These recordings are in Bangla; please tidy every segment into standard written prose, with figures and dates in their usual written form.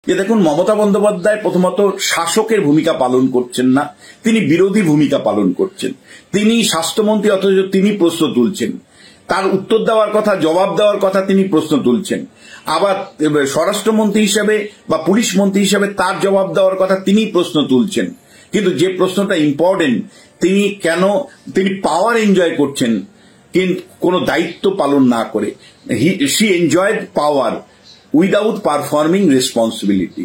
যে দেখুন, মমতা বন্দ্যোপাধ্যায় প্রথমত শাসকের ভূমিকা পালন করছেন না, তিনি বিরোধী ভূমিকা পালন করছেন। তিনি স্বাস্থ্যমন্ত্রী, অথচ তিনি প্রশ্ন তুলছেন। তার উত্তর দেওয়ার কথা, জবাব দেওয়ার কথা তিনি প্রশ্ন তুলছেন। আবার স্বরাষ্ট্রমন্ত্রী হিসেবে বা পুলিশ মন্ত্রী হিসেবে তার জবাব দেওয়ার কথা তিনি প্রশ্ন তুলছেন। কিন্তু যে প্রশ্নটা ইম্পর্টেন্ট, তিনি পাওয়ার এনজয় করছেন কিন্তু কোনো দায়িত্ব পালন না করে। She enjoyed power without performing responsibility,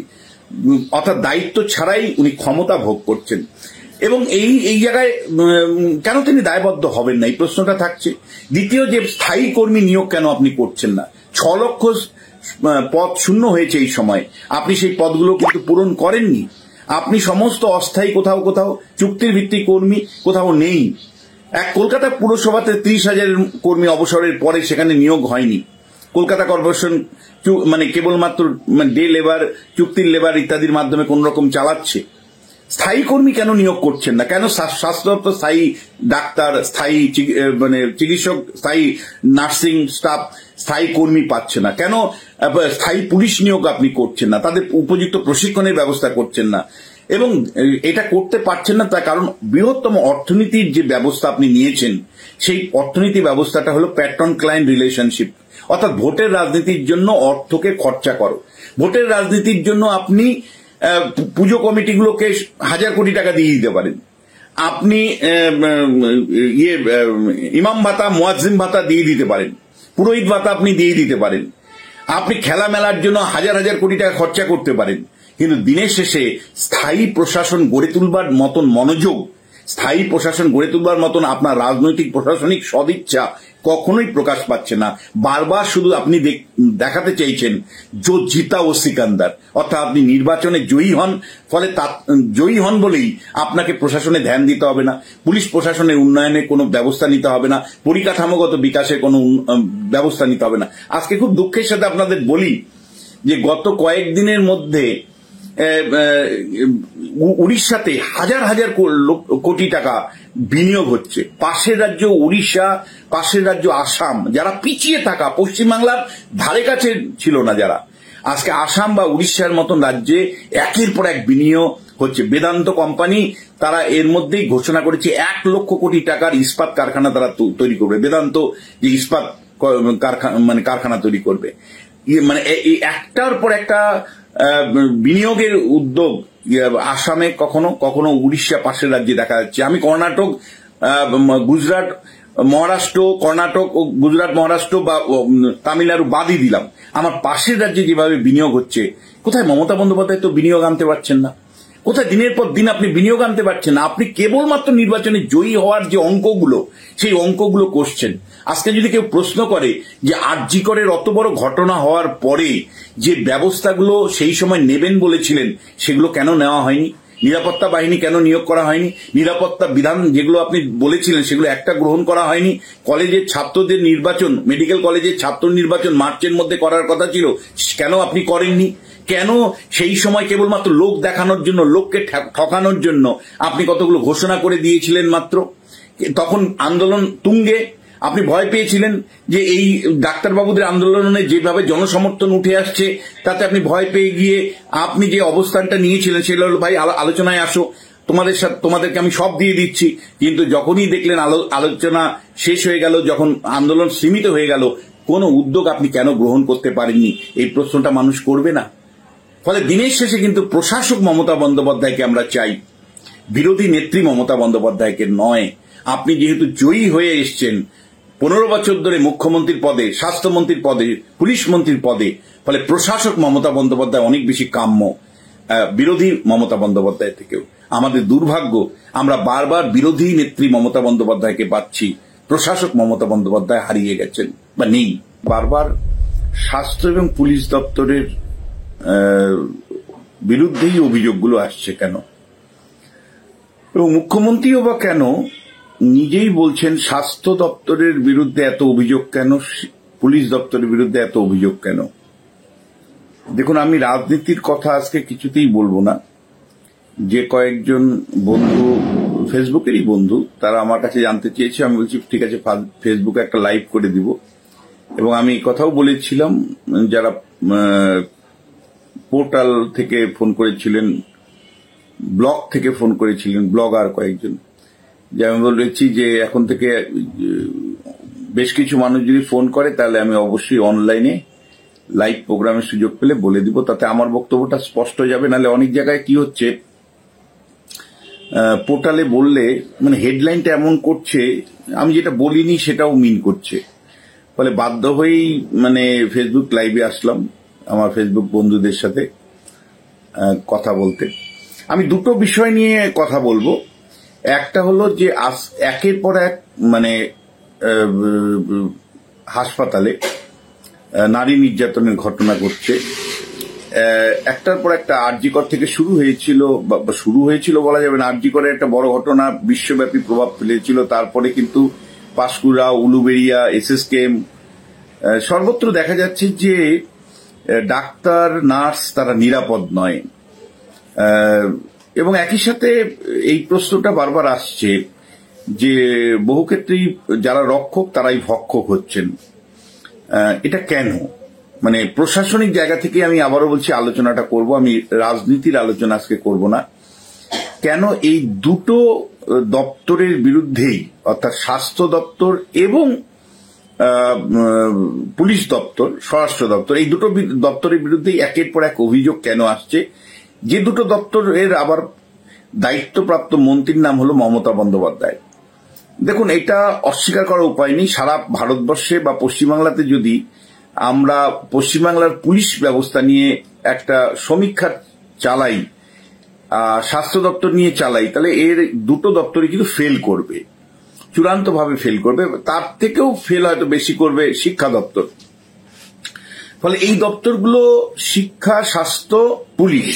অর্থাৎ দায়িত্ব ছাড়াই উনি ক্ষমতা ভোগ করছেন। এবং এই জায়গায় কেন তিনি দায়বদ্ধ হবেন না, এই প্রশ্নটা থাকছে। দ্বিতীয়, যে স্থায়ী কর্মী নিয়োগ কেন আপনি করছেন না? 6 লক্ষ পদ শূন্য হয়েছে এই সময়, আপনি সেই পদগুলো কিন্তু পূরণ করেননি। আপনি সমস্ত অস্থায়ী, কোথাও কোথাও চুক্তির ভিত্তিক কর্মী, কোথাও নেই। কলকাতা পুরসভাতে 30,000 কর্মী অবসরের পরে সেখানে নিয়োগ হয়নি। কলকাতা কর্পোরেশন কেবলমাত্র ডে লেবার, চুক্তির লেবার ইত্যাদির মাধ্যমে কোন রকম চালাচ্ছে। স্থায়ী কর্মী কেন নিয়োগ করছেন না? কেন স্বাস্থ্য দপ্তর স্থায়ী ডাক্তার, স্থায়ী চিকিৎসক, স্থায়ী নার্সিং স্টাফ, স্থায়ী কর্মী পাচ্ছে না? কেন স্থায়ী পুলিশ নিয়োগ আপনি করছেন না? তাদের উপযুক্ত প্রশিক্ষণের ব্যবস্থা করছেন না। এবং এটা করতে পারছেন না তার কারণ, বৃহত্তম অর্থনীতির যে ব্যবস্থা আপনি নিয়েছেন, সেই অর্থনীতি ব্যবস্থাটা হলো প্যাট্রন ক্লায়েন্ট রিলেশনশিপ, অর্থাৎ ভোটের রাজনীতির জন্য অর্থকে খরচা করো। ভোটের রাজনীতির জন্য আপনি পুজো কমিটিগুলোকে 1,000 কোটি টাকা দিয়ে দিতে পারেন, আপনি ইমাম ভাতা, মুয়াজ্জিম ভাতা দিয়ে দিতে পারেন, পুরোহিত ভাতা আপনি দিয়ে দিতে পারেন, আপনি খেলা মেলার জন্য 1,000 কোটি টাকা খরচা করতে পারেন। কিন্তু দিনের শেষে স্থায়ী প্রশাসন গড়ে তুলবার মতন মনোযোগ, স্থায়ী প্রশাসন গড়ে তুলবার মতন আপনার রাজনৈতিক প্রশাসনিক সদিচ্ছা কখনোই প্রকাশ পাচ্ছে না। বারবার শুধু আপনি দেখাতে চাইছেন জো জিতা ও সিকান্দার, অর্থাৎ আপনি নির্বাচনে জয়ী হন, ফলে জয়ী হন বলেই আপনাকে প্রশাসনে ধ্যান দিতে হবে না, পুলিশ প্রশাসনের উন্নয়নে কোনো ব্যবস্থা নিতে হবে না, পরিকাঠামোগত বিকাশের কোনো ব্যবস্থা নিতে হবে না। আজকে খুব দুঃখের সাথে আপনাদের বলি যে গত কয়েকদিনের মধ্যে উড়িষ্যাতে হাজার হাজার কোটি টাকা বিনিয়োগ হচ্ছে। পাশের রাজ্য উড়িষ্যা, পাশের রাজ্য আসাম, যারা পিছিয়ে থাকা, পশ্চিমবাংলার ধারে কাছে ছিল না যারা, আজকে আসাম বা উড়িষ্যার মতন রাজ্যে একের পর এক বিনিয়োগ হচ্ছে। বেদান্ত কোম্পানি তারা এর মধ্যেই ঘোষণা করেছে 1 লক্ষ কোটি টাকার ইস্পাত কারখানা তারা তৈরি করবে। বেদান্ত যে ইস্পাত কারখানা তৈরি করবে, একটার পর একটা বিনিয়োগের উদ্যোগ আসামে, কখনো কখনো উড়িষ্যা পাশের রাজ্যে দেখা যাচ্ছে। আমি কর্ণাটক, গুজরাট, মহারাষ্ট্র, কর্ণাটক ও গুজরাট, মহারাষ্ট্র বা তামিলনাড়ু বাদই দিলাম, আমার পাশের রাজ্যে যেভাবে বিনিয়োগ হচ্ছে, কোথায় মমতা বন্দ্যোপাধ্যায় তো বিনিয়োগ আনতে পারছেন না? কোথায় দিনের পর দিন আপনি বিনিয়োগ আনতে পারছেন না? আপনি কেবলমাত্র নির্বাচনে জয়ী হওয়ার যে অঙ্কগুলো, সেই অঙ্কগুলো কষছেন। আজকে যদি কেউ প্রশ্ন করে যে আরজি করের অত বড় ঘটনা হওয়ার পরে যে ব্যবস্থাগুলো সেই সময় নেবেন বলেছিলেন, সেগুলো কেন নেওয়া হয়নি? নিরাপত্তা বাহিনী কেন নিয়োগ করা হয়নি? নিরাপত্তা বিধান যেগুলো আপনি বলেছিলেন সেগুলো একটা গ্রহণ করা হয়নি। কলেজের ছাত্রদের নির্বাচন, মেডিকেল কলেজের ছাত্র নির্বাচন মার্চের মধ্যে করার কথা ছিল, কেন আপনি করেননি? কেন সেই সময় কেবলমাত্র লোক দেখানোর জন্য, লোককে ঠকানোর জন্য আপনি কতগুলো ঘোষণা করে দিয়েছিলেন মাত্র? তখন আন্দোলন তুঙ্গে, আপনি ভয় পেয়েছিলেন যে এই ডাক্তারবাবুদের আন্দোলনে যেভাবে জনসমর্থন উঠে আসছে, তাতে আপনি ভয় পেয়ে গিয়ে আপনি যে অবস্থানটা নিয়েছিলেন সেটা হলো, ভাই আলোচনায় আসো, তোমাদেরকে আমি সব দিয়ে দিচ্ছি। কিন্তু যখনই দেখলেন আলোচনা শেষ হয়ে গেল, যখন আন্দোলন সীমিত হয়ে গেল, কোনো উদ্যোগ আপনি কেন গ্রহণ করতে পারেননি? এই প্রশ্নটা মানুষ করবে না? ফলে দিনের শেষে কিন্তু প্রশাসক মমতা বন্দ্যোপাধ্যায়কে আমরা চাই, বিরোধী নেত্রী মমতা বন্দ্যোপাধ্যায়কে নয়। আপনি যেহেতু জয়ী হয়ে এসছেন 15 বছর ধরে মুখ্যমন্ত্রীর পদে, স্বাস্থ্যমন্ত্রীর পদে, পুলিশ মন্ত্রীর পদে, ফলে প্রশাসক মমতা বন্দ্যোপাধ্যায় অনেক বেশি কাম্য বিরোধী মমতা বন্দ্যোপাধ্যায় থেকেও। আমাদের দুর্ভাগ্য, আমরা বারবার বিরোধী নেত্রী মমতা বন্দ্যোপাধ্যায়কে পাচ্ছি, প্রশাসক মমতা বন্দ্যোপাধ্যায় হারিয়ে গেছেন বা নেই। বারবার স্বাস্থ্য এবং পুলিশ দপ্তরের বিরুদ্ধেই অভিযোগগুলো আসছে কেন? এবং মুখ্যমন্ত্রীও বা কেন নিজেই বলছেন স্বাস্থ্য দপ্তরের বিরুদ্ধে এত অভিযোগ কেন, পুলিশ দপ্তরের বিরুদ্ধে এত অভিযোগ কেন? দেখুন, আমি রাজনীতির কথা আজকে কিছুতেই বলবো না। যে কয়েকজন বন্ধু, ফেসবুকেরই বন্ধু, তারা আমার কাছে জানতে চেয়েছে, আমি বলছি ঠিক আছে, ফেসবুকে একটা লাইভ করে দিব। এবং আমি কথাও বলেছিলাম, যারা পোর্টাল থেকে ফোন করেছিলেন, ব্লগ থেকে ফোন করেছিলেন, ব্লগার কয়েকজন, যে আমি বলেছি যে এখন থেকে বেশ কিছু মানুষ যদি ফোন করে তাহলে আমি অবশ্যই অনলাইনে লাইভ প্রোগ্রামের সুযোগ পেলে বলে দিব, তাতে আমার বক্তব্যটা স্পষ্ট যাবে। নাহলে অনেক জায়গায় কি হচ্ছে, পোর্টালে বললে মানে হেডলাইনটা এমন করছে, আমি যেটা বলিনি সেটাও মিন করছে, ফলে বাধ্য হয়েই মানে ফেসবুক লাইভে আসলাম আমার ফেসবুক বন্ধুদের সাথে কথা বলতে। আমি দুটো বিষয় নিয়ে কথা বলবো। একটা হলো যে একের পর এক মানে হাসপাতালে নারী নির্যাতনের ঘটনা ঘটছে, একটার পর একটা। আরজিকর থেকে শুরু হয়েছিল বলা যাবে না, আরজিকরের একটা বড় ঘটনা বিশ্বব্যাপী প্রভাব ফেলেছিল। তারপরে কিন্তু পাঁশকুড়া, উলুবেড়িয়া, এসএসকেএম, সর্বত্র দেখা যাচ্ছে যে ডাক্তার, নার্স তারা নিরাপদ নয়। এবং একই সাথে এই প্রশ্নটা বারবার আসছে যে বহু ক্ষেত্রেই যারা রক্ষক তারাই ভক্ষক হচ্ছেন। এটা কেন? মানে প্রশাসনিক জায়গা থেকে আমি আবারও বলছি আলোচনাটা করব, আমি রাজনীতির আলোচনা আজকে করব না। কেন এই দুটো দপ্তরের বিরুদ্ধেই, অর্থাৎ স্বাস্থ্য দপ্তর এবং পুলিশ দপ্তর, স্বরাষ্ট্র দপ্তর, এই দুটো দপ্তরের বিরুদ্ধেই একের পর এক অভিযোগ কেন আসছে? যে দুটো দপ্তরের আবার দায়িত্বপ্রাপ্ত মন্ত্রীর নাম হলো মমতা বন্দ্যোপাধ্যায়। দেখুন, এটা অস্বীকার করার উপায় নেই। সারা ভারতবর্ষে বা পশ্চিমবাংলাতে যদি আমরা পশ্চিমবাংলার পুলিশ ব্যবস্থা নিয়ে একটা সমীক্ষা চালাই, স্বাস্থ্য দপ্তর নিয়ে চালাই, তাহলে এর দুটো দপ্তরই কিন্তু ফেল করবে, চূড়ান্তভাবে ফেল করবে। তার থেকেও ফেল হয়তো বেশি করবে শিক্ষা দপ্তর। ফলে এই দপ্তরগুলো, শিক্ষা, স্বাস্থ্য, পুলিশ,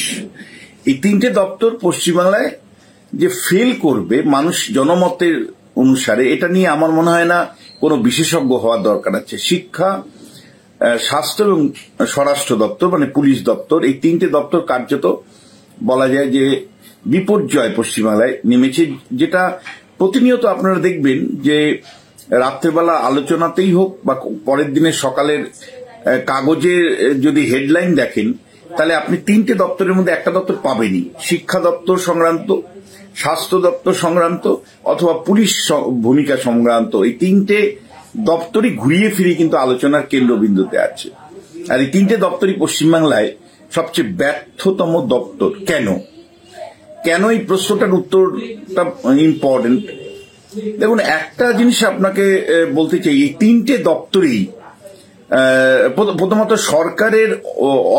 এই তিনটে দপ্তর পশ্চিমবাংলায় যে ফেল করবে মানুষ জনমতের অনুসারে, এটা নিয়ে আমার মনে হয় না কোনো বিশেষজ্ঞ হওয়ার দরকার আছে। শিক্ষা, স্বাস্থ্য এবং স্বরাষ্ট্র দপ্তর মানে পুলিশ দপ্তর, এই তিনটে দপ্তর কার্যত বলা যায় যে বিপর্যয় পশ্চিমবাংলায় নেমেছে, যেটা প্রতিনিয়ত আপনারা দেখবেন যে রাত্রেবেলা আলোচনাতেই হোক বা পরের দিনের সকালের কাগজে যদি হেডলাইন দেখেন, তাহলে আপনি তিনটে দপ্তরের মধ্যে একটা দপ্তর পাবেনই। শিক্ষা দপ্তর সংক্রান্ত, স্বাস্থ্য দপ্তর সংক্রান্ত অথবা পুলিশ ভূমিকা সংক্রান্ত, এই তিনটে দপ্তরই ঘুরিয়ে ফিরিয়ে কিন্তু আলোচনার কেন্দ্রবিন্দুতে আছে। আর এই তিনটে দপ্তরই পশ্চিমবাংলায় সবচেয়ে ব্যর্থতম দপ্তর। কেন এই প্রশ্নটার উত্তরটা ইম্পর্টেন্ট। দেখুন, একটা জিনিস আপনাকে বলতে চাই, এই তিনটে দপ্তরই প্রথমত সরকারের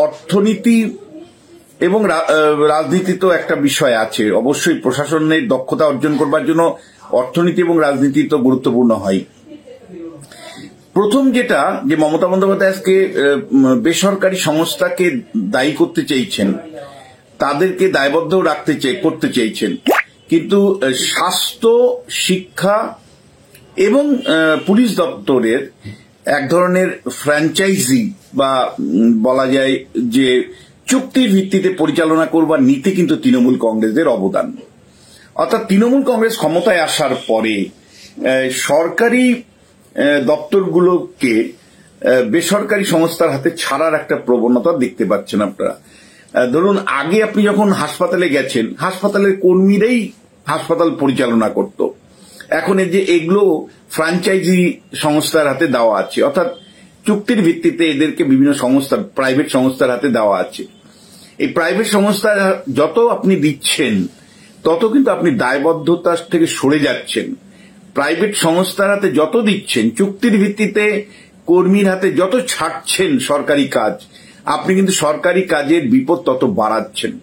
অর্থনীতি এবং রাজনীতি তো একটা বিষয় আছে, অবশ্যই প্রশাসনের দক্ষতা অর্জন করবার জন্য অর্থনীতি এবং রাজনীতি তো গুরুত্বপূর্ণ হয়। প্রথম যেটা, যে মমতা বন্দ্যোপাধ্যায় আজকে বেসরকারি সংস্থাকে দায়ী করতে চাইছেন, তাদেরকে দায়বদ্ধ করতে চাইছেন, কিন্তু স্বাস্থ্য, শিক্ষা এবং পুলিশ দপ্তরের এক ধরনের ফ্র্যাঞ্চাইজি বা বলা যায় যে চুক্তির ভিত্তিতে পরিচালনা করবার নীতি কিন্তু তৃণমূল কংগ্রেসের অবদান। অর্থাৎ তৃণমূল কংগ্রেস ক্ষমতায় আসার পরে সরকারি দপ্তরগুলোকে বেসরকারি সংস্থার হাতে ছাড়ার একটা প্রবণতা দেখতে পাচ্ছেন আপনারা। ধরুন, আগে আপনি যখন হাসপাতালে গেছেন, হাসপাতালের কর্মীরাই হাসপাতাল পরিচালনা করত। এখন এই যে এগুলো ফ্র্যাঞ্চাইজি সংস্থার হাতে দেওয়া আছে, অর্থাৎ চুক্তির ভিত্তিতে এদেরকে বিভিন্ন সংস্থা, প্রাইভেট সংস্থার হাতে দেওয়া আছে। এই প্রাইভেট সংস্থা যত আপনি দিচ্ছেন তত কিন্তু আপনি দায়বদ্ধতা থেকে সরে যাচ্ছেন। প্রাইভেট সংস্থার হাতে যত দিচ্ছেন, চুক্তির ভিত্তিতে কর্মীর হাতে যত ছাড়ছেন সরকারি কাজ, আপনি কিন্তু সরকারি কাজের বিপদ তত বাড়াচ্ছেন।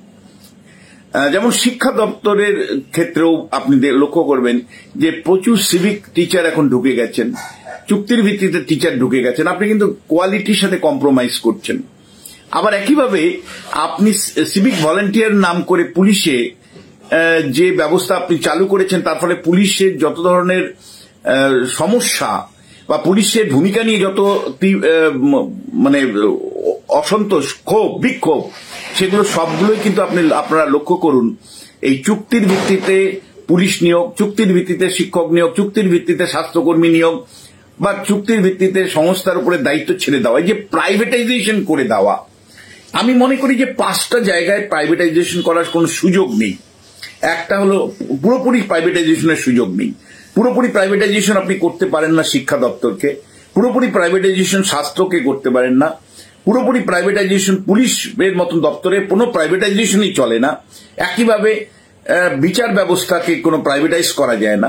যেমন শিক্ষা দপ্তরের ক্ষেত্রেও আপনি লক্ষ্য করবেন যে প্রচুর সিভিক টিচার এখন ঢুকে গেছেন, চুক্তির ভিত্তিতে টিচার ঢুকে গেছেন, আপনি কিন্তু কোয়ালিটির সাথে কম্প্রোমাইজ করছেন। আবার একইভাবে আপনি সিভিক ভলেন্টিয়ার নাম করে পুলিশে যে ব্যবস্থা আপনি চালু করেছেন, তার ফলে পুলিশের যত ধরনের সমস্যা বা পুলিশের ভূমিকা নিয়ে যত মানে অসন্তোষ, ক্ষোভ, বিক্ষোভ, সেগুলো সবগুলোই কিন্তু আপনারা লক্ষ্য করুন, এই চুক্তির ভিত্তিতে পুলিশ নিয়োগ, চুক্তির ভিত্তিতে শিক্ষক নিয়োগ, চুক্তির ভিত্তিতে স্বাস্থ্যকর্মী নিয়োগ বা চুক্তির ভিত্তিতে সংস্থার উপরে দায়িত্ব ছেড়ে দেওয়া, এই যে প্রাইভেটাইজেশন করে দেওয়া, আমি মনে করি যে 5টা জায়গায় প্রাইভেটাইজেশন করার কোনো সুযোগ নেই। একটা হলো পুরোপুরি প্রাইভেটাইজেশনের সুযোগ নেই। পুরোপুরি প্রাইভেটাইজেশন আপনি করতে পারেন না শিক্ষা দপ্তরকে, পুরোপুরি প্রাইভেটাইজেশন স্বাস্থ্যকে করতে পারেন না, পুরোপুরি প্রাইভেটাইজেশন পুলিশের মতন দপ্তরে কোনো প্রাইভেটাইজেশনই চলে না। একইভাবে বিচার ব্যবস্থাকে কোনো প্রাইভেটাইজ করা যায় না,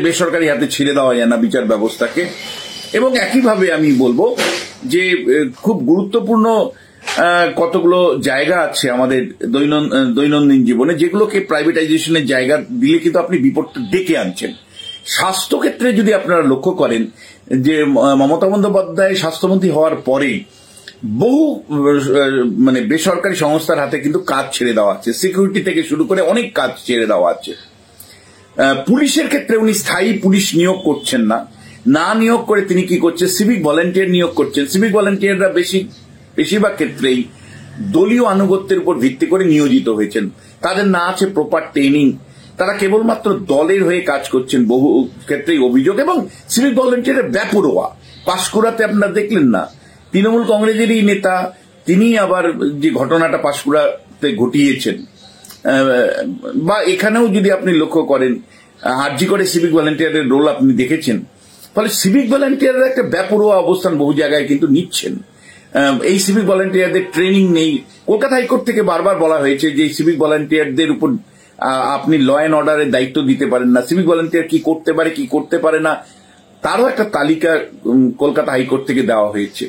বেসরকারি হাতে ছেড়ে দেওয়া যায় না বিচার ব্যবস্থাকে। এবং একইভাবে আমি বলবো যে খুব গুরুত্বপূর্ণ কতগুলো জায়গা আছে আমাদের দৈনন্দিন জীবনে, যেগুলোকে প্রাইভেটাইজেশনের জায়গা দিলে কিন্তু আপনি বিপদটা ডেকে আনছেন। স্বাস্থ্যক্ষেত্রে যদি আপনারা লক্ষ্য করেন যে মমতা বন্দ্যোপাধ্যায় স্বাস্থ্যমন্ত্রী হওয়ার পরে বহু বেসরকারি সংস্থার হাতে কিন্তু কাজ ছেড়ে দেওয়া আছে, সিকিউরিটি থেকে শুরু করে অনেক কাজ ছেড়ে দেওয়া আছে। পুলিশের ক্ষেত্রে উনি স্থায়ী পুলিশ নিয়োগ করছেন না নিয়োগ করে তিনি কি করছেন, সিভিক ভলেন্টিয়ার নিয়োগ করছেন। সিভিক ভলেন্টিয়াররা বেশিরভাগ ক্ষেত্রেই দলীয় আনুগত্যের উপর ভিত্তি করে নিয়োজিত হয়েছেন, তাদের না আছে প্রপার ট্রেনিং, তারা কেবলমাত্র দলের হয়ে কাজ করছেন বহু ক্ষেত্রেই অভিযোগ। এবং সিভিক ভলেন্টিয়ারের ব্যাপরোয়া, পাঁশকুড়াতে আপনারা দেখলেন না, তৃণমূল কংগ্রেসেরই নেতা তিনি আবার যে ঘটনাটা পাঁশকুড়াতে ঘটিয়েছেন, বা এখানেও যদি আপনি লক্ষ্য করেন আরজি করে সিভিক ভলেন্টিয়ারের রোল আপনি দেখেছেন। ফলে সিভিক ভলেন্টিয়াররা একটা ব্যাপরোয়া অবস্থান বহু জায়গায় কিন্তু নিচ্ছেন। এই সিভিক ভলেন্টিয়ারদের ট্রেনিং নেই। কলকাতা হাইকোর্ট থেকে বারবার বলা হয়েছে যে সিভিক ভলেন্টিয়ারদের উপর আপনি ল অ্যান্ড অর্ডারের দায়িত্ব দিতে পারেন না, সিভিক ভলেন্টিয়ার কি করতে পারে কি করতে পারে না তারও একটা তালিকা কলকাতা হাইকোর্ট থেকে দেওয়া হয়েছে।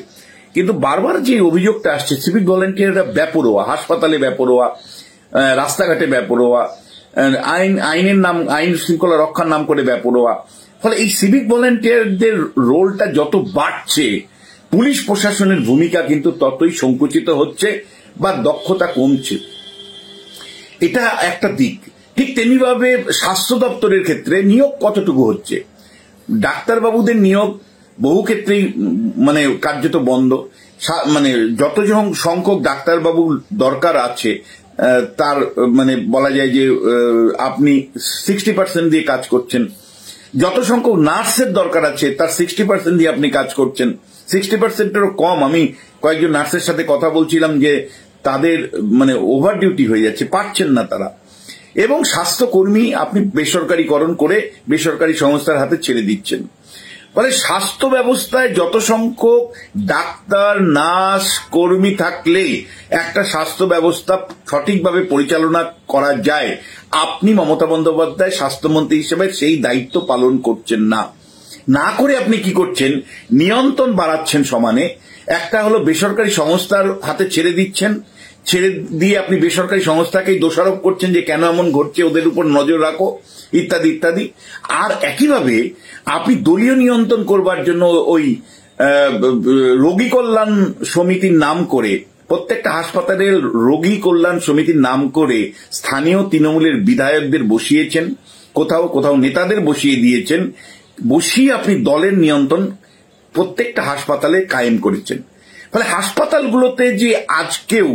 কিন্তু বারবার যে অভিযোগটা আসছে সিভিক ভলেন্টিয়াররা ব্যাপরোয়া, হাসপাতালে ব্যাপরোয়া, রাস্তাঘাটে ব্যাপরোয়া, আইন শৃঙ্খলা রক্ষার নাম করে ব্যাপরোয়া। ফলে এই সিভিক ভলেন্টিয়ারদের রোলটা যত বাড়ছে, পুলিশ প্রশাসনের ভূমিকা কিন্তু ততই সংকুচিত হচ্ছে বা দক্ষতা কমছে। এটা একটা দিক। ঠিক তেমনিভাবে স্বাস্থ্য দপ্তরের ক্ষেত্রে নিয়োগ কতটুকু হচ্ছে, ডাক্তারবাবুদের নিয়োগ বহু ক্ষেত্রেই কার্যত বন্ধ। যত সংখ্যক ডাক্তারবাবু দরকার আছে তার বলা যায় যে আপনি 60% দিয়ে কাজ করছেন। যত সংখ্যক নার্সের দরকার আছে তার 60% দিয়ে আপনি কাজ করছেন, 60%-এরও কম। আমি কয়েকজন নার্সের সাথে কথা বলছিলাম যে তাদের ওভার ডিউটি হয়ে যাচ্ছে, পারছেন না তারা। এবং স্বাস্থ্যকর্মী আপনি বেসরকারীকরণ করে বেসরকারি সংস্থার হাতে ছেড়ে দিচ্ছেন। ফলে স্বাস্থ্য ব্যবস্থায় যত সংখ্যক ডাক্তার নার্স কর্মী থাকলে একটা স্বাস্থ্য ব্যবস্থা সঠিকভাবে পরিচালনা করা যায়, আপনি মমতা বন্দ্যোপাধ্যায় স্বাস্থ্যমন্ত্রী হিসেবে সেই দায়িত্ব পালন করছেন না করে আপনি কি করছেন, নিয়ন্ত্রণ বাড়াচ্ছেন সমানে। একটা হলো বেসরকারি সংস্থার হাতে ছেড়ে দিচ্ছেন, ছেড়ে দিয়ে আপনি বেসরকারি সংস্থাকেই দোষারোপ করছেন যে কেন এমন ঘটছে, ওদের উপর নজর রাখো ইত্যাদি ইত্যাদি। আর একইভাবে আপনি দলীয় নিয়ন্ত্রণ করবার জন্য ওই রোগী কল্যাণ সমিতির নাম করে, প্রত্যেকটা হাসপাতালের রোগী কল্যাণ সমিতির নাম করে স্থানীয় তৃণমূলের বিধায়কদের বসিয়েছেন, কোথাও কোথাও নেতাদের বসিয়ে দিয়েছেন, বসিয়ে আপনি দলের নিয়ন্ত্রণ প্রত্যেকটা হাসপাতালে কায়েম করেছেন। ফলে হাসপাতালগুলোতে যে আজকেও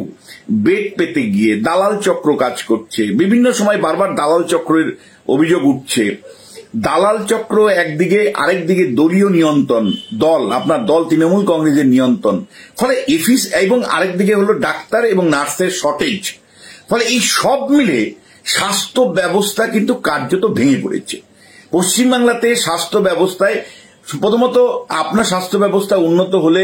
বেড পেতে গিয়ে দালাল চক্র কাজ করছে, বিভিন্ন সময় বারবার দালাল চক্রের অভিযোগ উঠছে। দালাল চক্র একদিকে, আরেকদিকে দলীয় নিয়ন্ত্রণ, আপনার দল তৃণমূল কংগ্রেসের নিয়ন্ত্রণ। ফলে এবং আরেকদিকে হলো ডাক্তার এবং নার্সের শর্টেজ। ফলে এই সব মিলে স্বাস্থ্য ব্যবস্থা কিন্তু কার্যত ভেঙে পড়েছে। পশ্চিমবাংলাতে স্বাস্থ্য ব্যবস্থায় প্রথমত আপনার স্বাস্থ্য ব্যবস্থা উন্নত হলে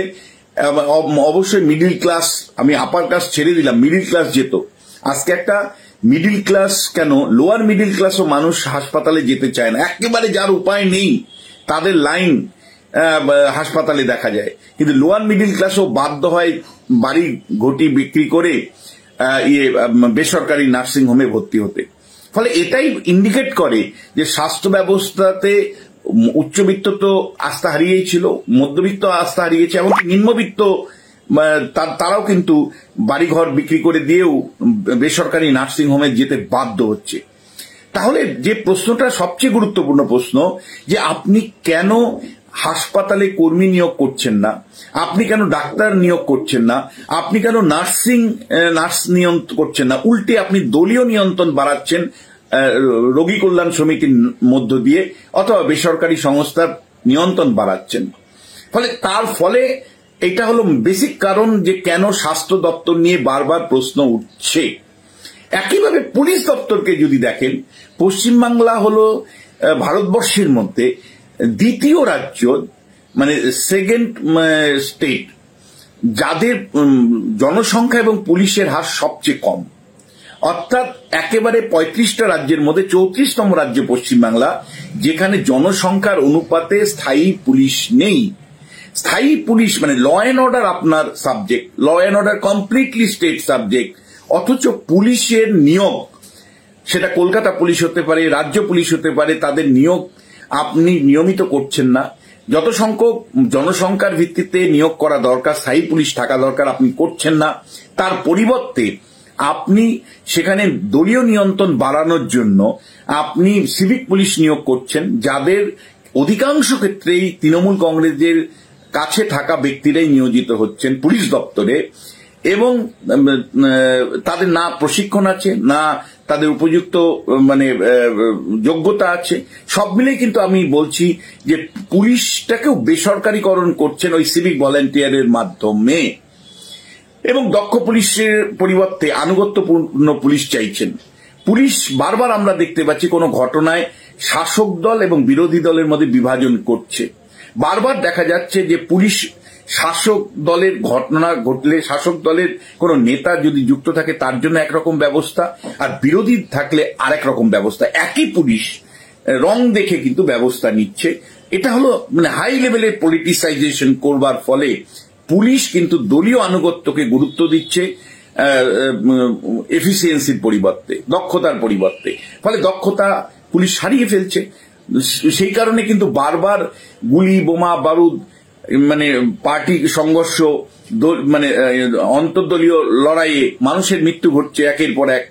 অবশ্যই মিডিল ক্লাস, আমি আপার ক্লাস ছেড়ে দিলাম, মিডিল ক্লাস যেত। আজকে একটা মিডিল ক্লাস কেন, লোয়ার মিডিল ক্লাসও মানুষ হাসপাতালে যেতে চায় না। একেবারে যার উপায় নেই তাদের লাইন হাসপাতালে দেখা যায়, কিন্তু লোয়ার মিডিল ক্লাসও বাধ্য হয় বাড়ি ঘটি বিক্রি করে বেসরকারি নার্সিং হোমে ভর্তি হতে। ফলে এটাই ইন্ডিকেট করে যে স্বাস্থ্য ব্যবস্থাতে উচ্চবিত্ত তো আস্থা হারিয়েই ছিল, মধ্যবিত্ত আস্থা হারিয়েছে, এমনকি নিম্নবিত্ত তারাও কিন্তু বাড়িঘর বিক্রি করে দিয়েও বেসরকারি নার্সিং হোমে যেতে বাধ্য হচ্ছে। তাহলে যে প্রশ্নটা সবচেয়ে গুরুত্বপূর্ণ প্রশ্ন, যে আপনি কেন হাসপাতালে কর্মী নিয়োগ করছেন না, আপনি কেন ডাক্তার নিয়োগ করছেন না, আপনি কেন নার্স নিয়োগ করছেন না, উল্টে আপনি দলীয় নিয়ন্ত্রণ বাড়াচ্ছেন রোগী কল্যাণ সমিতির মধ্য দিয়ে, অথবা বেসরকারি সংস্থার নিয়ন্ত্রণ বাড়াচ্ছেন। ফলে তার ফলে এটা হলো বেসিক কারণ যে কেন স্বাস্থ্য দপ্তর নিয়ে বারবার প্রশ্ন উঠছে। একইভাবে পুলিশ দপ্তরকে যদি দেখেন, পশ্চিমবাংলা হলো ভারতবর্ষের মধ্যে দ্বিতীয় রাজ্য, মানে সেকেন্ড স্টেট, যাদের জনসংখ্যা এবং পুলিশের হার সবচেয়ে কম। অর্থাৎ একেবারে 35টা রাজ্যের মধ্যে 34তম রাজ্য পশ্চিমবাংলা, যেখানে জনসংখ্যার অনুপাতে স্থায়ী পুলিশ নেই। স্থায়ী পুলিশ মানে ল অ্যান্ড অর্ডার আপনার subject, law and order completely state subject, অথচ পুলিশের নিয়োগ, সেটা কলকাতা পুলিশ হতে পারে, রাজ্য পুলিশ হতে পারে, তাদের নিয়োগ আপনি নিয়মিত করছেন না। যত সংখ্যক জনসংখ্যার ভিত্তিতে নিয়োগ করা দরকার, স্থায়ী পুলিশ থাকা দরকার, আপনি করছেন না। তার পরিবর্তে আপনি সেখানে দলীয় নিয়ন্ত্রণ বাড়ানোর জন্য আপনি সিভিক পুলিশ নিয়োগ করছেন, যাদের অধিকাংশ ক্ষেত্রেই তৃণমূল কংগ্রেসের কাছে থাকা ব্যক্তিরাই নিয়োজিত হচ্ছেন পুলিশ দপ্তরে, এবং তাদের না প্রশিক্ষণ আছে, না তাদের উপযুক্ত মানে যোগ্যতা আছে। সব মিলেই কিন্তু আমি বলছি যে পুলিশটাকেও বেসরকারীকরণ করছেন ওই সিভিক ভলেন্টিয়ারের মাধ্যমে, এবং দক্ষ পুলিশের পরিবর্তে আনুগত্যপূর্ণ পুলিশ চাইছেন। পুলিশ বারবার আমরা দেখতে পাচ্ছি কোনো ঘটনায় শাসক দল এবং বিরোধী দলের মধ্যে বিভাজন করছে। বারবার দেখা যাচ্ছে যে পুলিশ শাসক দলের ঘটনা ঘটলে, শাসক দলের কোনো নেতা যদি যুক্ত থাকে তার জন্য একরকম ব্যবস্থা, আর বিরোধী থাকলে আরেক রকম ব্যবস্থা। একই পুলিশ রং দেখে কিন্তু ব্যবস্থা নিচ্ছে। এটা হলো মানে হাই লেভেলের পলিটিসাইজেশন করবার ফলে পুলিশ কিন্তু দলীয় আনুগত্যকে গুরুত্ব দিচ্ছে এফিসিয়েন্সির পরিবর্তে, দক্ষতার পরিবর্তে। ফলে দক্ষতা পুলিশ হারিয়ে ফেলছে। সেই কারণে কিন্তু বারবার গুলি, বোমা, বারুদ, মানে পার্টি সংঘর্ষ, মানে অন্তর্দলীয় লড়াইয়ে মানুষের মৃত্যু ঘটছে একের পর এক।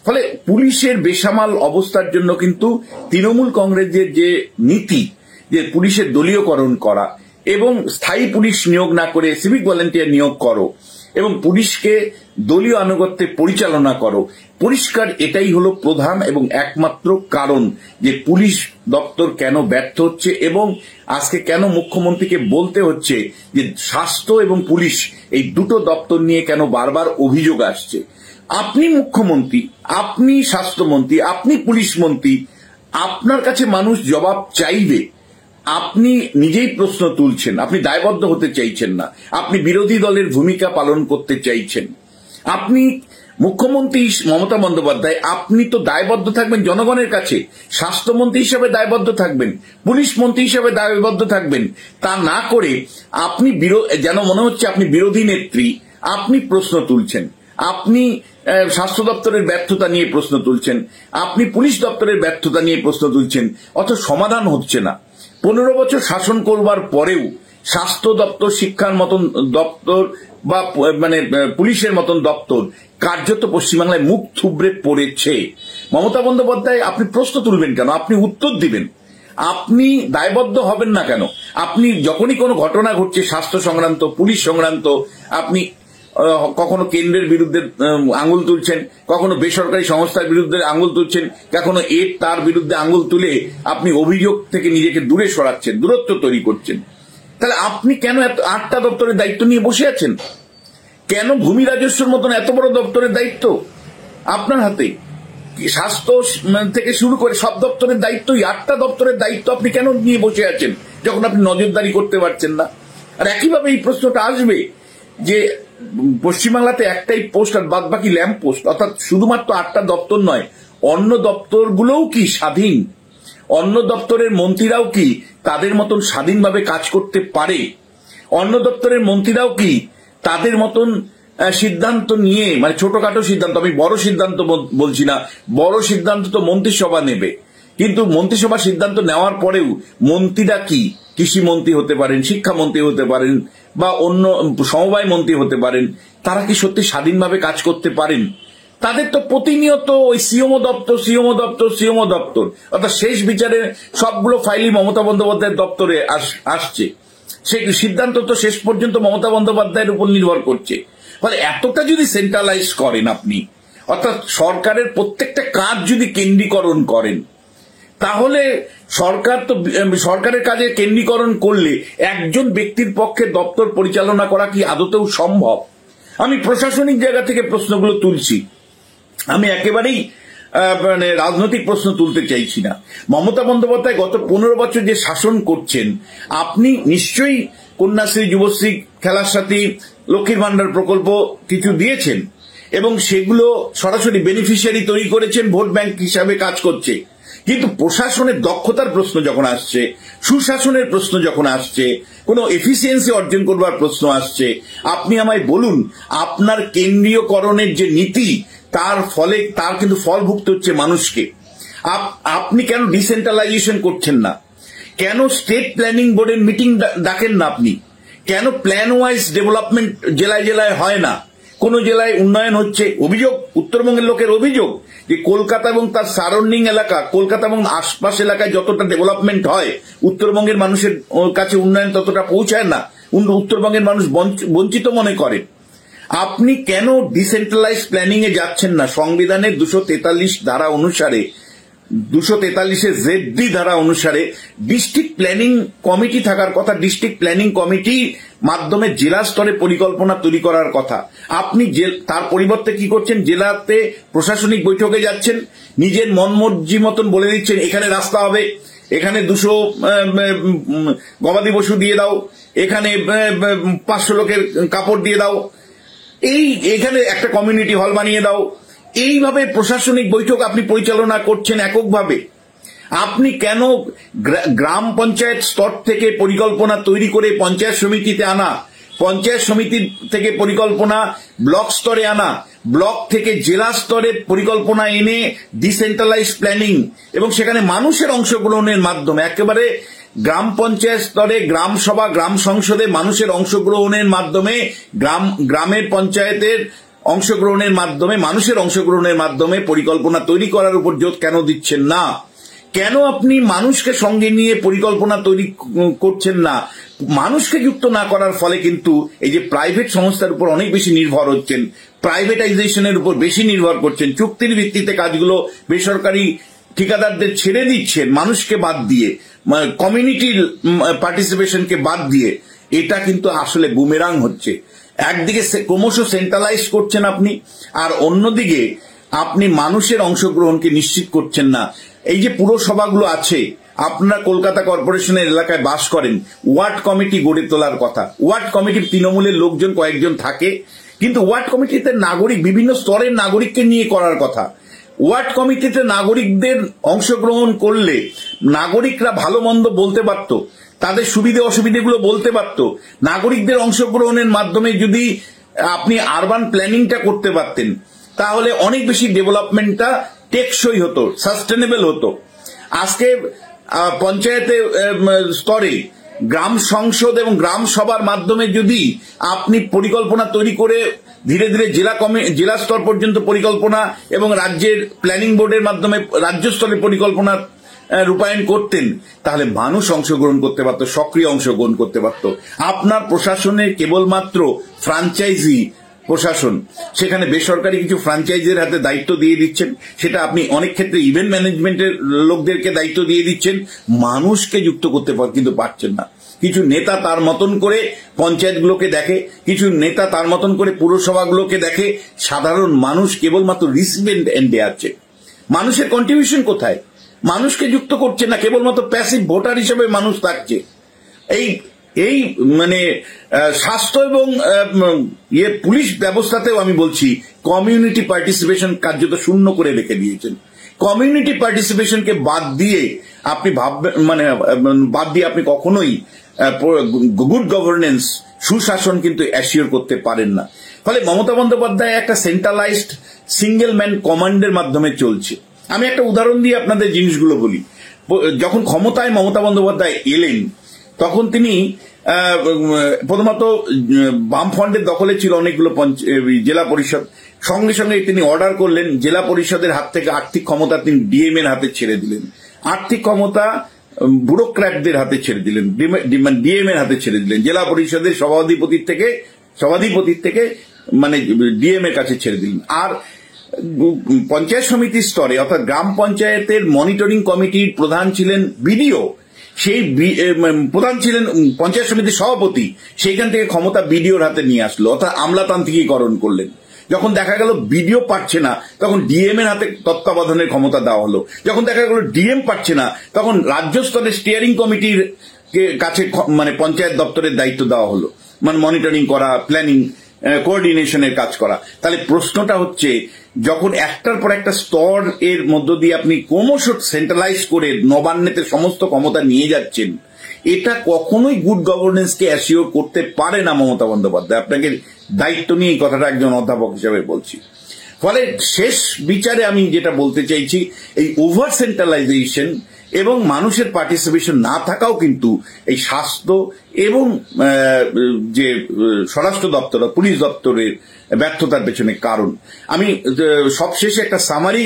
ফলে পুলিশের বেসামাল অবস্থার জন্য কিন্তু তৃণমূল কংগ্রেসের যে নীতি, যে পুলিশের দলীয়করণ করা এবং স্থায়ী পুলিশ নিয়োগ না করে সিভিক ভলেন্টিয়ার নিয়োগ করো এবং পুলিশকে দলীয় আনুগত্যে পরিচালনা করো, পরিষ্কার এটাই হলো প্রধান এবং একমাত্র কারণ যে পুলিশ দপ্তর কেন ব্যর্থ হচ্ছে, এবং আজকে কেন মুখ্যমন্ত্রীকে বলতে হচ্ছে যে স্বাস্থ্য এবং পুলিশ এই দুটো দপ্তর নিয়ে কেন বারবার অভিযোগ আসছে। আপনি মুখ্যমন্ত্রী, আপনি স্বাস্থ্যমন্ত্রী, আপনি পুলিশ মন্ত্রী, আপনার কাছে মানুষ জবাব চাইবে। আপনি নিজেই প্রশ্ন তুলছেন, আপনি দায়বদ্ধ হতে চাইছেন না, আপনি বিরোধী দলের ভূমিকা পালন করতে চাইছেন। আপনি মুখ্যমন্ত্রী মমতা বন্দ্যোপাধ্যায়, আপনি তো দায়বদ্ধ থাকবেন জনগণের কাছে, স্বাস্থ্যমন্ত্রী হিসেবে দায়বদ্ধ থাকবেন, পুলিশ মন্ত্রী হিসেবে দায়বদ্ধ থাকবেন। তা না করে আপনি যেন মনে হচ্ছে আপনি বিরোধী নেত্রী, আপনি প্রশ্ন তুলছেন, আপনি স্বাস্থ্য দপ্তরের ব্যর্থতা নিয়ে প্রশ্ন তুলছেন, আপনি পুলিশ দপ্তরের ব্যর্থতা নিয়ে প্রশ্ন তুলছেন, অথচ সমাধান হচ্ছে না। 15 বছর শাসন করবার পরেও স্বাস্থ্য দপ্তর, শিক্ষার মতন দপ্তর বা মানে পুলিশের মতন দপ্তর কার্যত পশ্চিমবাংলায় মুখ থুবড়ে পড়েছে। মমতা বন্দ্যোপাধ্যায়, আপনি প্রশ্ন তুলবেন কেন? আপনি উত্তর দিবেন। আপনি দায়বদ্ধ হবেন না কেন? আপনি যখনই কোনো ঘটনা ঘটছে স্বাস্থ্য সংক্রান্ত, পুলিশ সংক্রান্ত, আপনি কখনো কেন্দ্রের বিরুদ্ধে আঙুল তুলছেন, কখনো বেসরকারি সংস্থার বিরুদ্ধে আঙুল তুলছেন, কখনো তার বিরুদ্ধে আঙুল তুলে আপনি অভিযোগ থেকে নিজেকে দূরে সরাচ্ছেন, দূরত্ব তৈরি করছেন। তাহলে আপনি কেন 8টা দপ্তরের দায়িত্ব নিয়ে বসে আছেন? কেন ভূমি রাজস্বর মতন এত বড় দপ্তরের দায়িত্ব আপনার হাতে? স্বাস্থ্য থেকে শুরু করে সব দপ্তরের দায়িত্বই, 8টা দপ্তরের দায়িত্ব আপনি কেন নিয়ে বসে আছেন যখন আপনি নজরদারি করতে পারছেন না? আর একইভাবে এই প্রশ্নটা আসবে যে পশ্চিমবাংলাতে একটাই পোস্ট আর বাদ বাকি ল্যাম্প পোস্ট, অর্থাৎ শুধুমাত্র 8টা দপ্তর নয়, অন্য দপ্তরগুলোও কি স্বাধীন? অন্য দপ্তরের মন্ত্রীরাও কি তাদের মতন স্বাধীনভাবে কাজ করতে পারে? অন্য দপ্তরের মন্ত্রীরাও কি তাদের মতন সিদ্ধান্ত নিয়ে, মানে ছোটখাটো সিদ্ধান্ত, আমি বড় সিদ্ধান্ত বলছি না, বড় সিদ্ধান্ত তো মন্ত্রিসভা নেবে, কিন্তু মন্ত্রিসভা সিদ্ধান্ত নেওয়ার পরেও মন্ত্রীরা কি কৃষি মন্ত্রী হতে পারেন, শিক্ষামন্ত্রী হতে পারেন বা অন্য সমবায় মন্ত্রী হতে পারেন, তারা কি সত্যি স্বাধীনভাবে কাজ করতে পারেন? তাদের তো প্রতিনিয়ত ওই সিএমও দপ্তর, সিএমও দপ্তর, সিএমও দপ্তর, অর্থাৎ শেষ বিচারে সবগুলো ফাইলই মমতা বন্দ্যোপাধ্যায়ের দপ্তরে আসছে। সেই সিদ্ধান্ত তো শেষ পর্যন্ত মমতা বন্দ্যোপাধ্যায়ের উপর নির্ভর করছে। ফলে এতটা যদি সেন্ট্রালাইজ করেন আপনি, অর্থাৎ সরকারের প্রত্যেকটা কাজ যদি কেন্দ্রীকরণ করেন, তাহলে সরকার তো সরকারের কাজে কেন্দ্রীকরণ করলে একজন ব্যক্তির পক্ষে দপ্তর পরিচালনা করা কি আদতেও সম্ভব? আমি প্রশাসনিক জায়গা থেকে প্রশ্নগুলো তুলছি, আমি একেবারেই মানে রাজনৈতিক প্রশ্ন তুলতে চাইছি না। মমতা বন্দ্যোপাধ্যায় গত 15 বছর যে শাসন করছেন, আপনি নিশ্চয়ই কন্যাশ্রী, যুবশ্রী, খেলার সাথী, লক্ষ্মীর ভান্ডার প্রকল্প কিছু দিয়েছেন এবং সেগুলো সরাসরি বেনিফিশিয়ারি তৈরি করেছেন, ভোট ব্যাংক হিসাবে কাজ করছে। কিন্তু প্রশাসনের দক্ষতার প্রশ্ন যখন আসছে, সুশাসনের প্রশ্ন যখন আসছে, কোনো এফিসিয়েন্সি অর্জন করবার প্রশ্ন আসছে, আপনি আমায় বলুন আপনার কেন্দ্রীয়করণের যে নীতি তার কিন্তু ফল ভুগতে হচ্ছে মানুষকে। আপনি কেন ডিসেন্ট্রালাইজেশন করছেন না? কেন স্টেট প্ল্যানিং বোর্ডের মিটিং ডাকেন না আপনি? কেন প্ল্যান ওয়াইজ ডেভেলপমেন্ট জেলায় জেলায় হয় না? কোন জেলায় উন্নয়ন হচ্ছে? অভিযোগ, উত্তরবঙ্গের লোকের অভিযোগ যে কলকাতা এবং তার সারাউন্ডিং এলাকা, কলকাতা এবং আশপাশ এলাকায় যতটা ডেভেলপমেন্ট হয় উত্তরবঙ্গের মানুষের কাছে উন্নয়ন ততটা পৌঁছায় না, উত্তরবঙ্গের মানুষ বঞ্চিত মনে করে। আপনি কেন ডিসেন্ট্রালাইজ প্ল্যানিং এ যাচ্ছেন না? সংবিধানের 243 ধারা অনুসারে, 243 ZD ধারা অনুসারে ডিস্ট্রিক্ট প্ল্যানিং কমিটি থাকার কথা, ডিস্ট্রিক্ট প্ল্যানিং কমিটি মাধ্যমে জেলা স্তরে পরিকল্পনা তৈরি করার কথা। আপনি তার পরিবর্তে কি করছেন? জেলাতে প্রশাসনিক বৈঠকে যাচ্ছেন, নিজের মনমর্জি মতন বলে দিচ্ছেন এখানে রাস্তা হবে, এখানে 200 গবাদি পশু দিয়ে দাও, এখানে 500 লোকের কাপড় দিয়ে দাও, এখানে একটা কমিউনিটি হল বানিয়ে দাও। এইভাবে প্রশাসনিক বৈঠক আপনি পরিচালনা করছেন এককভাবে। আপনি কেন গ্রাম পঞ্চায়েত স্তর থেকে পরিকল্পনা তৈরি করে পঞ্চায়েত সমিতিতে আনা, পঞ্চায়েত সমিতি থেকে পরিকল্পনা ব্লক স্তরে আনা, ব্লক থেকে জেলা স্তরে পরিকল্পনা এনে ডিসেন্ট্রালাইজ প্ল্যানিং এবং সেখানে মানুষের অংশগ্রহণের মাধ্যমে, একেবারে গ্রাম পঞ্চায়েত স্তরে, গ্রাম সভা, গ্রাম সংসদে মানুষের অংশগ্রহণের মাধ্যমে, গ্রামের পঞ্চায়েতের অংশগ্রহণের মাধ্যমে, মানুষের অংশগ্রহণের মাধ্যমে পরিকল্পনা তৈরি করার উপর জোর কেন দিচ্ছেন না? কেন আপনি মানুষকে সঙ্গে নিয়ে পরিকল্পনা তৈরি করছেন না? মানুষকে যুক্ত না করার ফলে কিন্তু এই যে প্রাইভেট সংস্থার উপর অনেক বেশি নির্ভর হচ্ছেন, প্রাইভেটাইজেশনের উপর বেশি নির্ভর করছেন, চুক্তির ভিত্তিতে কাজগুলো বেসরকারি ঠিকাদারদের ছেড়ে দিচ্ছেন মানুষকে বাদ দিয়ে, কমিউনিটির পার্টিসিপেশনকে বাদ দিয়ে, এটা কিন্তু আসলে বুমেরাং হচ্ছে। একদিকে ক্রমশ সেন্ট্রালাইজ করছেন আপনি, আর অন্যদিকে আপনি মানুষের অংশগ্রহণকে নিশ্চিত করছেন না। এই যে পুরসভাগুলো আছে, আপনারা কলকাতা কর্পোরেশনের এলাকায় বাস করেন, ওয়ার্ড কমিটি গড়ে তোলার কথা। ওয়ার্ড কমিটির তৃণমূলের লোকজন কয়েকজন থাকে, কিন্তু ওয়ার্ড কমিটিতে নাগরিক, বিভিন্ন স্তরের নাগরিককে নিয়ে করার কথা। ওয়ার্ড কমিটিতে নাগরিকদের অংশগ্রহণ করলে নাগরিকরা ভালো মন্দ বলতে পারত, তাদের সুবিধে অসুবিধেগুলো বলতে পারত। নাগরিকদের অংশগ্রহণের মাধ্যমে যদি আপনি আরবান প্ল্যানিংটা করতে পারতেন, তাহলে অনেক বেশি ডেভেলপমেন্টটা টেকসই হতো, সাস্টেনেবল হতো। আজকে পঞ্চায়েতে স্তরে গ্রাম সংসদ এবং গ্রাম সভার মাধ্যমে যদি আপনি পরিকল্পনা তৈরি করে ধীরে ধীরে জেলা স্তর পর্যন্ত পরিকল্পনা এবং রাজ্যের প্ল্যানিং বোর্ডের মাধ্যমে রাজ্য স্তরে পরিকল্পনা রূপায়ণ করতেন, তাহলে মানুষ অংশগ্রহণ করতে পারত, সক্রিয় অংশগ্রহণ করতে পারত। আপনার প্রশাসনে কেবলমাত্র ফ্রাঞ্চাইজি প্রশাসন, সেখানে বেসরকারি কিছু ফ্রাঞ্চাইজির হাতে দায়িত্ব দিয়ে দিচ্ছেন, সেটা আপনি অনেক ক্ষেত্রে ইভেন্ট ম্যানেজমেন্টের লোকদেরকে দায়িত্ব দিয়ে দিচ্ছেন, মানুষকে যুক্ত করতে কিন্তু পারছেন না। কিছু নেতা তার মতন করে পঞ্চায়েতগুলোকে দেখে, কিছু নেতা তার মতন করে পুরসভাগুলোকে দেখে, সাধারণ মানুষ কেবলমাত্র রিসিভেন্ট এন্ডে আছে। মানুষের কন্ট্রিবিউশন কোথায়? মানুষকে যুক্ত করছে না, কেবলমাত্র প্যাসিভ ভোটার হিসেবে মানুষ থাকছে। এই মানে স্বাস্থ্য এবং পুলিশ ব্যবস্থাতেও আমি বলছি কমিউনিটি পার্টিসিপেশন কার্যত শূন্য করে রেখে দিয়েছেন। কমিউনিটি পার্টিসিপেশনকে বাদ দিয়ে আপনি আপনি কখনোই গুড গভর্নেন্স, সুশাসন কিন্তু অ্যাসিওর করতে পারেন না। ফলে মমতা বন্দ্যোপাধ্যায় একটা সেন্ট্রালাইজড সিঙ্গেল ম্যান কমান্ডের মাধ্যমে চলছে। আমি একটা উদাহরণ দিয়ে আপনাদের জিনিসগুলো বলি। যখন ক্ষমতায় মমতা বন্দ্যোপাধ্যায় এলেন, তখন তিনি প্রথমত বামফ্রন্টের দখলে ছিল অনেকগুলো জেলা পরিষদ। সঙ্গে সঙ্গে তিনি অর্ডার করলেন জেলা পরিষদের হাত থেকে আর্থিক ক্ষমতা তিনি ডিএম এর হাতে ছেড়ে দিলেন, আর্থিক ক্ষমতা ব্যুরোক্র্যাটদের হাতে ছেড়ে দিলেন, ডিএম এর হাতে ছেড়ে দিলেন, জেলা পরিষদের সভাধিপতির থেকে মানে ডিএম এর কাছে ছেড়ে দিলেন। আর পঞ্চায়েত সমিতির স্তরে অর্থাৎ গ্রাম পঞ্চায়েতের মনিটরিং কমিটির প্রধান ছিলেন বিডিও, সেই প্রধান ছিলেন পঞ্চায়েত সমিতির সভাপতি, সেইখান থেকে ক্ষমতা বিডিওর হাতে নিয়ে আসলো, অর্থাৎ আমলাতান্ত্রিকীকরণ করলেন। যখন দেখা গেল বিডিও পারছে না তখন ডিএম এর হাতে তত্ত্বাবধানের ক্ষমতা দেওয়া হলো। যখন দেখা গেল ডিএম পারছে না তখন রাজ্য স্তরের স্টিয়ারিং কমিটির কাছে মানে পঞ্চায়েত দপ্তরের দায়িত্ব দেওয়া হলো, মানে মনিটরিং করা, প্ল্যানিং, কোঅর্ডিনেশনের কাজ করা। তাহলে প্রশ্নটা হচ্ছে, যখন একটার পর একটা স্তর এর মধ্য দিয়ে আপনি ক্রমশ সেন্ট্রালাইজ করে নবান্নেতে সমস্ত ক্ষমতা নিয়ে যাচ্ছেন, এটা কখনোই গুড গভর্নেন্সকে অ্যাসিওর করতে পারে না মমতা বন্দ্যোপাধ্যায়। আপনাকে দায়িত্ব নিয়ে এই কথাটা একজন অধ্যাপক হিসেবে বলছি। ফলে শেষ বিচারে আমি যেটা বলতে চাইছি, এই ওভার সেন্ট্রালাইজেশন এবং মানুষের পার্টিসিপেশন না থাকাও কিন্তু এই স্বাস্থ্য এবং যে স্বরাষ্ট্র দপ্তর, পুলিশ দপ্তরের ব্যর্থতার পেছনে কারণ। আমি সবশেষে একটা সামারি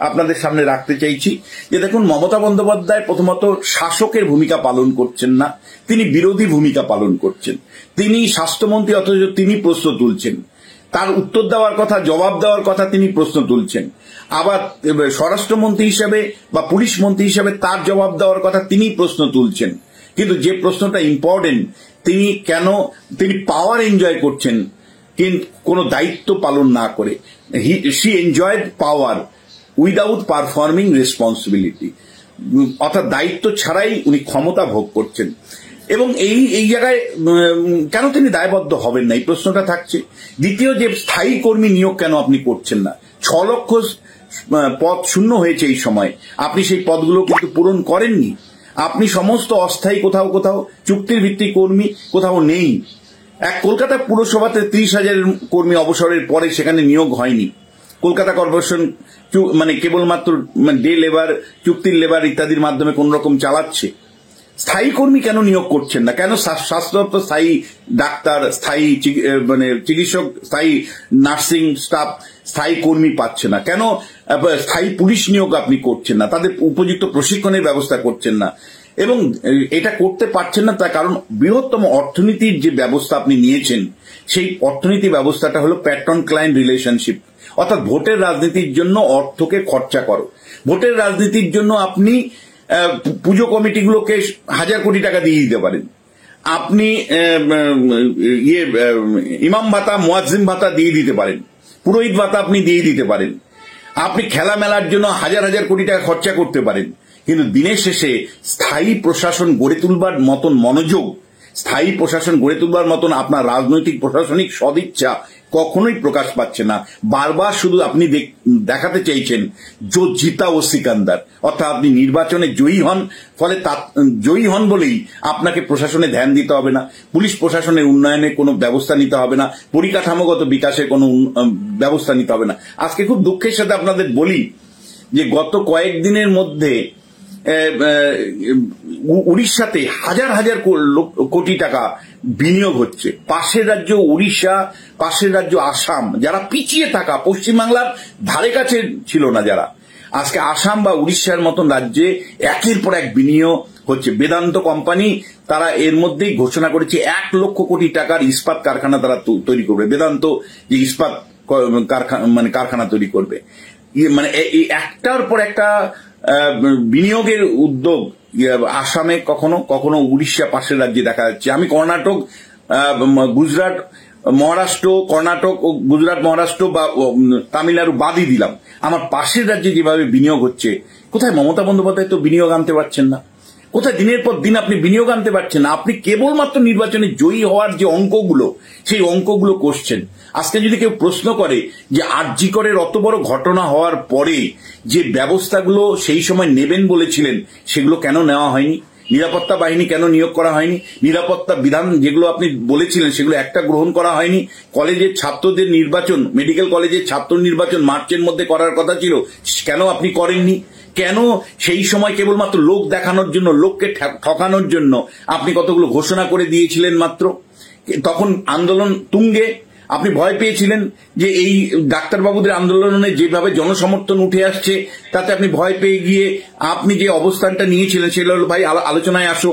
আপনাদের সামনে রাখতে চাইছি যে দেখুন, মমতা বন্দ্যোপাধ্যায় প্রথমত শাসকের ভূমিকা পালন করছেন না, তিনি বিরোধী ভূমিকা পালন করছেন। তিনি স্বাস্থ্যমন্ত্রী অথচ তিনি প্রশ্ন তুলছেন, তার উত্তর দেওয়ার কথা, জবাব দেওয়ার কথা তিনি প্রশ্ন তুলছেন। আবার স্বরাষ্ট্রমন্ত্রী হিসেবে বা পুলিশ মন্ত্রী হিসেবে তার জবাব দেওয়ার কথা তিনি প্রশ্ন তুলছেন। কিন্তু যে প্রশ্নটা ইম্পর্টেন্ট, তিনি পাওয়ার এনজয় করছেন কিন্তু কোনো দায়িত্ব পালন না করে। She enjoyed power without performing responsibility, অর্থাৎ দায়িত্ব ছাড়াই উনি ক্ষমতা ভোগ করছেন। এবং এই জায়গায় কেন তিনি দায়বদ্ধ হবেন না, এই প্রশ্নটা থাকছে। দ্বিতীয়, যে স্থায়ী কর্মী নিয়োগ কেন আপনি করছেন না? 6 লক্ষ পদ শূন্য হয়েছে এই সময়, আপনি সেই পদগুলো কিন্তু পূরণ করেননি। আপনি সমস্ত অস্থায়ী, কোথাও কোথাও চুক্তির ভিত্তিক কর্মী, কোথাও নেই। কলকাতা পুরসভাতে 30,000 কর্মী অবসরের পরে সেখানে নিয়োগ হয়নি। কলকাতা কর্পোরেশন মানে কেবলমাত্র ডে লেবার, চুক্তির লেবার ইত্যাদির মাধ্যমে কোন রকম চালাচ্ছে। স্থায়ী কর্মী কেন নিয়োগ করছেন না? কেন স্বাস্থ্য দপ্তর স্থায়ী ডাক্তার, স্থায়ী মানে চিকিৎসক, স্থায়ী নার্সিং স্টাফ, স্থায়ী কর্মী পাচ্ছে না? কেন স্থায়ী পুলিশ নিয়োগ আপনি করছেন না? তাদের উপযুক্ত প্রশিক্ষণের ব্যবস্থা করছেন না। এবং এটা করতে পারছেন না তার কারণ, বৃহত্তম অর্থনীতির যে ব্যবস্থা আপনি নিয়েছেন, সেই অর্থনীতি ব্যবস্থাটা হলো প্যাট্রন ক্লায়েন্ট রিলেশনশিপ, অর্থাৎ ভোটের রাজনীতির জন্য অর্থকে খরচা করো। ভোটের রাজনীতির জন্য আপনি পুজো কমিটিগুলোকে 1000 কোটি টাকা দিয়ে দিতে পারেন, আপনি ইমাম ভাতা, মুয়াজ্জিম ভাতা দিয়ে দিতে পারেন, পুরোহিত ভাতা আপনি দিয়ে দিতে পারেন, আপনি খেলা মেলার জন্য 1000 কোটি টাকা খরচা করতে পারেন। কিন্তু দিনের শেষে স্থায়ী প্রশাসন গড়ে তুলবার মতন মনোযোগ, স্থায়ী প্রশাসন গড়ে তুলবার মতন আপনার রাজনৈতিক প্রশাসনিক সদিচ্ছা কখনোই প্রকাশ পাচ্ছে না। বারবার শুধু আপনি দেখাতে চাইছেন জো জিতা ও সিকান্দার, অর্থাৎ আপনি নির্বাচনে জয়ী হন, ফলে জয়ী হন বলেই আপনাকে প্রশাসনে ধ্যান দিতে হবে না, পুলিশ প্রশাসনের উন্নয়নে কোনো ব্যবস্থা নিতে হবে না, পরিকাঠামোগত বিকাশে কোনো ব্যবস্থা নিতে হবে না। আজকে খুব দুঃখের সাথে আপনাদের বলি যে গত কয়েকদিনের মধ্যে উড়িষ্যাতে হাজার কোটি টাকা বিনিয়োগ হচ্ছে। পাশের রাজ্য উড়িষ্যা, পাশের রাজ্য আসাম, যারা পিছিয়ে থাকা, পশ্চিমবাংলার ধারে কাছে ছিল না যারা, আজকে আসাম বা উড়িষ্যার মতন রাজ্যে একের পর এক বিনিয়োগ হচ্ছে। বেদান্ত কোম্পানি তারা এর মধ্যেই ঘোষণা করেছে 1 লক্ষ কোটি টাকার ইস্পাত কারখানা তারা তৈরি করবে। বেদান্ত যে ইস্পাত কারখানা তৈরি করবে, মানে একটার পর একটা বিনিয়োগের উদ্যোগ আসামে, কখনো কখনো উড়িষ্যা পাশের রাজ্যে দেখা যাচ্ছে। আমি কর্ণাটক, গুজরাট, মহারাষ্ট্র, কর্ণাটক ও গুজরাট, মহারাষ্ট্র বা তামিলনাড়ু বাদই দিলাম, আমার পাশের রাজ্যে যেভাবে বিনিয়োগ হচ্ছে, কোথায় মমতা বন্দ্যোপাধ্যায় তো বিনিয়োগ আনতে পারছেন না? কোথায় দিনের পর দিন আপনি বিনিয়োগ আনতে পারছেন না? আপনি কেবলমাত্র নির্বাচনে জয়ী হওয়ার যে অঙ্কগুলো, সেই অঙ্কগুলো কষছেন। আজকে যদি কেউ প্রশ্ন করে যে আরজি করের অত বড় ঘটনা হওয়ার পরে যে ব্যবস্থাগুলো সেই সময় নেবেন বলেছিলেন, সেগুলো কেন নেওয়া হয়নি? নিরাপত্তা বাহিনী কেন নিয়োগ করা হয়নি? নিরাপত্তা বিধান যেগুলো আপনি বলেছিলেন সেগুলো একটা গ্রহণ করা হয়নি। কলেজের ছাত্রদের নির্বাচন, মেডিকেল কলেজের ছাত্র নির্বাচন মার্চের মধ্যে করার কথা ছিল, কেন আপনি করেননি? কেন সেই সময় কেবলমাত্র লোক দেখানোর জন্য, লোককে ঠকানোর জন্য আপনি কতগুলো ঘোষণা করে দিয়েছিলেন মাত্র? তখন আন্দোলন তুঙ্গে, আপনি ভয় পেয়েছিলেন যে এই ডাক্তারবাবুদের আন্দোলনে যেভাবে জনসমর্থন উঠে আসছে, তাতে আপনি ভয় পেয়ে গিয়ে আপনি যে অবস্থানটা নিয়েছিলেন সেটা হলো, ভাই আলোচনায় আসো,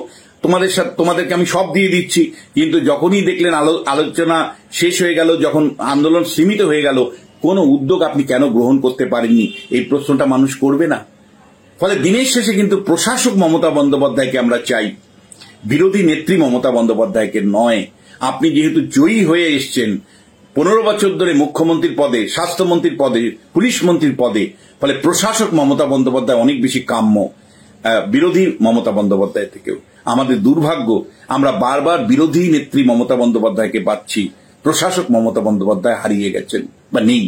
তোমাদেরকে আমি সব দিয়ে দিচ্ছি। কিন্তু যখনই দেখলেন আলোচনা শেষ হয়ে গেল, যখন আন্দোলন সীমিত হয়ে গেল, কোনো উদ্যোগ আপনি কেন গ্রহণ করতে পারেননি, এই প্রশ্নটা মানুষ করবে না? ফলে দিনের শেষে কিন্তু প্রশাসক মমতা বন্দ্যোপাধ্যায়কে আমরা চাই, বিরোধী নেত্রী মমতা বন্দ্যোপাধ্যায়কে নয়। আপনি যেহেতু জয়ী হয়ে এসছেন 15 বছর ধরে মুখ্যমন্ত্রীর পদে, স্বাস্থ্যমন্ত্রীর পদে, পুলিশ মন্ত্রীর পদে, ফলে প্রশাসক মমতা বন্দ্যোপাধ্যায় অনেক বেশি কাম্য বিরোধী মমতা বন্দ্যোপাধ্যায় থেকেও। আমাদের দুর্ভাগ্য, আমরা বারবার বিরোধী নেত্রী মমতা বন্দ্যোপাধ্যায়কে পাচ্ছি, প্রশাসক মমতা বন্দ্যোপাধ্যায় হারিয়ে গেছেন বা নেই।